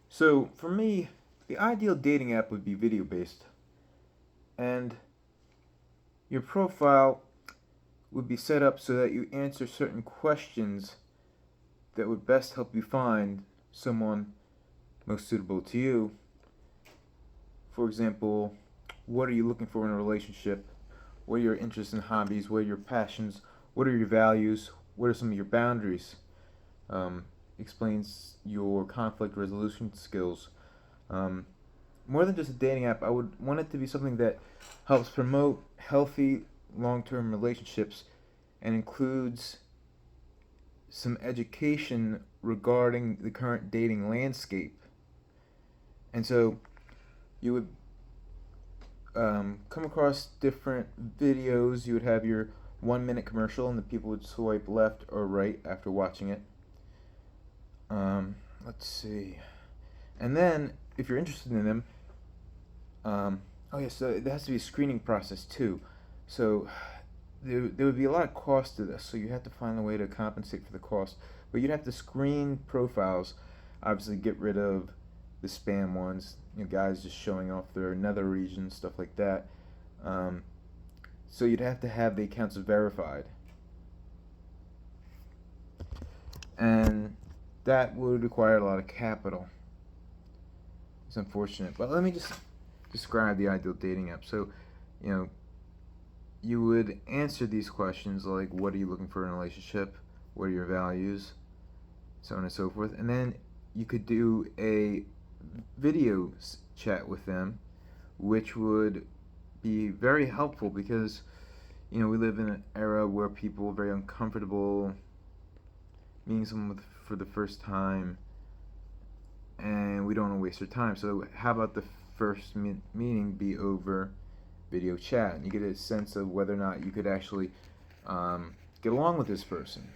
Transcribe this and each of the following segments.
So for me, the ideal dating app would be video based, and your profile would be set up so that you answer certain questions that would best help you find someone most suitable to you. For example, what are you looking for in a relationship? What are your interests and hobbies? What are your passions? What are your values? What are some of your boundaries? Um, Explains your conflict resolution skills. Um, More than just a dating app, I would want it to be something that helps promote healthy long term relationships and includes some education regarding the current dating landscape. And so you would come across different videos. You would have your 1 minute commercial, and the people would swipe left or right after watching it. Let's see. And then, if you're interested in them, oh yeah, so there has to be a screening process too. So there would be a lot of cost to this, so you have to find a way to compensate for the cost. But you'd have to screen profiles, obviously get rid of the spam ones, guys just showing off their nether region, stuff like that. Um, so you'd have to have the accounts verified, and that would require a lot of capital. It's unfortunate, but let me just describe the ideal dating app. So, you know, you would answer these questions like, what are you looking for in a relationship? What are your values? So on and so forth. And then you could do a video chat with them, which would be very helpful because, we live in an era where people are very uncomfortable meeting someone for the first time, and we don't want to waste their time. So how about the first meeting be over video chat, and you get a sense of whether or not you could actually get along with this person,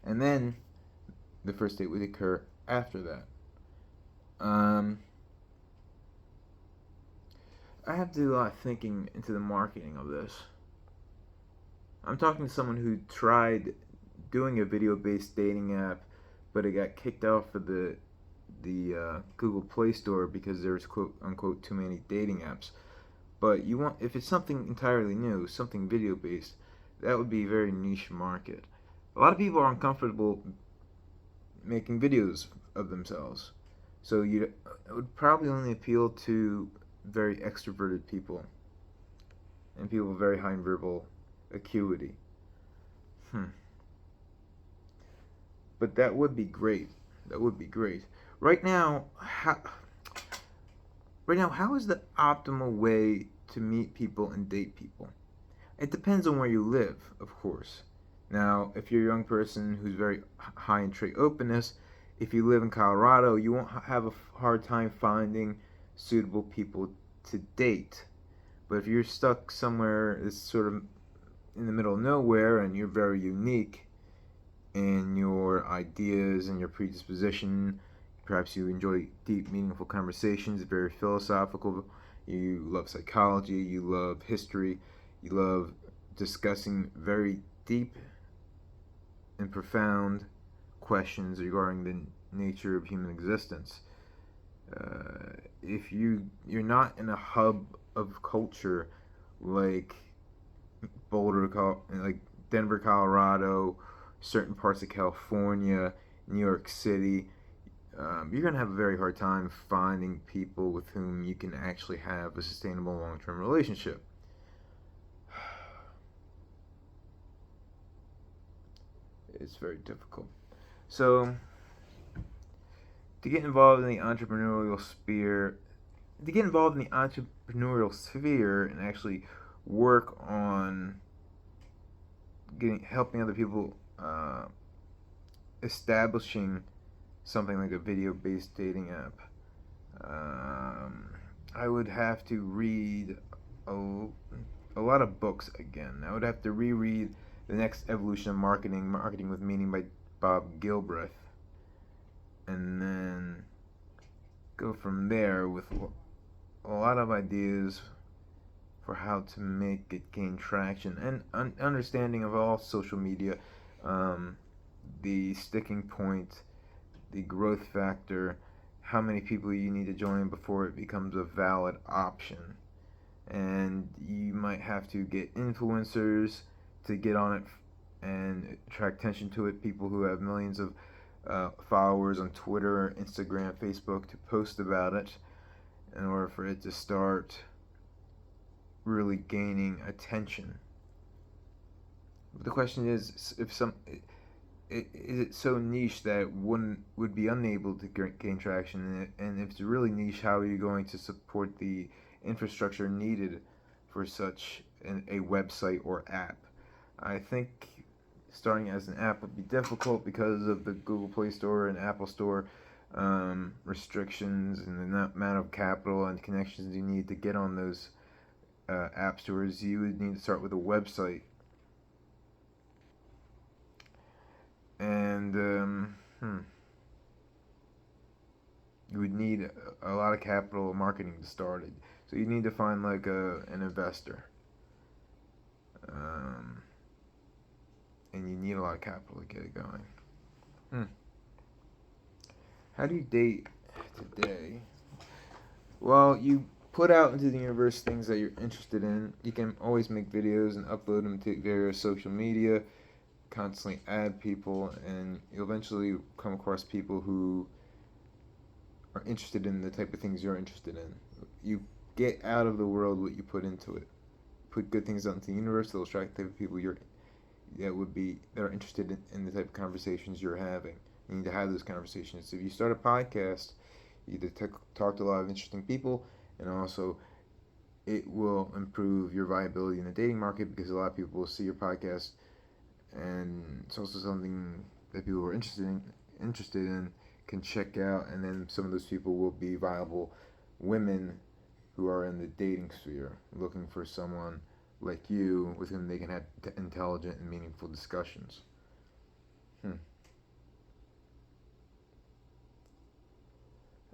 and then the first date would occur after that. I have to do a lot of thinking into the marketing of this. I'm talking to someone who tried doing a video-based dating app, but it got kicked off of the Google Play Store because there's quote unquote too many dating apps. But if it's something entirely new, something video based, that would be a very niche market. A lot of people are uncomfortable making videos of themselves, so it would probably only appeal to very extroverted people and people with very high verbal acuity. Hmm. But that would be great. That would be great. Right now, how is the optimal way to meet people and date people? It depends on where you live, of course. Now, if you're a young person who's very high in trait openness, if you live in Colorado, you won't have a hard time finding suitable people to date. But if you're stuck somewhere that's sort of in the middle of nowhere and you're very unique in your ideas and your predisposition, perhaps you enjoy deep, meaningful conversations, very philosophical, you love psychology, you love history, you love discussing very deep and profound questions regarding the nature of human existence. If you're not in a hub of culture like like Denver, Colorado, certain parts of California, New York City, you're going to have a very hard time finding people with whom you can actually have a sustainable long-term relationship. It's very difficult. So, to get involved in the entrepreneurial sphere, and actually work on helping other people establishing something like a video-based dating app, I would have to read a lot of books again. I would have to reread The Next Evolution of Marketing with Meaning by Bob Gilbreth, and then go from there with a lot of ideas for how to make it gain traction and understanding of all social media, the sticking point, the growth factor, how many people you need to join before it becomes a valid option. And you might have to get influencers to get on it and attract attention to it, people who have millions of followers on Twitter, Instagram, Facebook to post about it in order for it to start really gaining attention. But the question is, is it so niche that one would be unable to gain traction? And if it's really niche, how are you going to support the infrastructure needed for such a website or app? I think starting as an app would be difficult because of the Google Play Store and Apple Store restrictions and the amount of capital and connections you need to get on those app stores. You would need to start with a website. And you would need a lot of capital marketing to start it. So you need to find like an investor. And you need a lot of capital to get it going. How do you date today? Well, you put out into the universe things that you're interested in. You can always make videos and upload them to various social media, constantly add people, and you'll eventually come across people who are interested in the type of things you're interested in. You get out of the world what you put into it. Put good things out into the universe, they'll attract the type of people that are interested in the type of conversations you're having. You need to have those conversations. So if you start a podcast, you either talk to a lot of interesting people, and also it will improve your viability in the dating market because a lot of people will see your podcast, and it's also something that people who are interested in can check out, and then some of those people will be viable women who are in the dating sphere looking for someone like you with whom they can have intelligent and meaningful discussions. I'm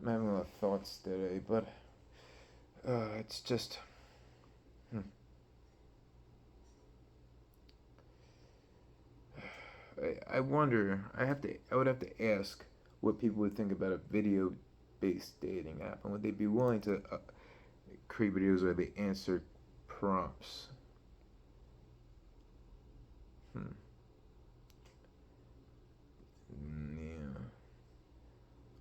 having a lot of thoughts today, but it's just. I wonder. I would have to ask what people would think about a video-based dating app, and would they be willing to create videos where they answer prompts? Yeah.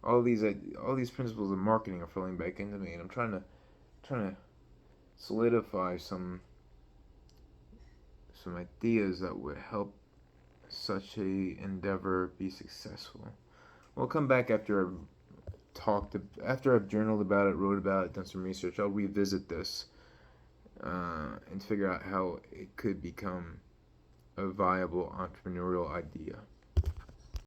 All these principles of marketing are flowing back into me, and I'm trying to solidify some ideas that would help such a endeavor be successful. We'll come back after after I've journaled about it, wrote about it, done some research. I'll revisit this and figure out how it could become a viable entrepreneurial idea.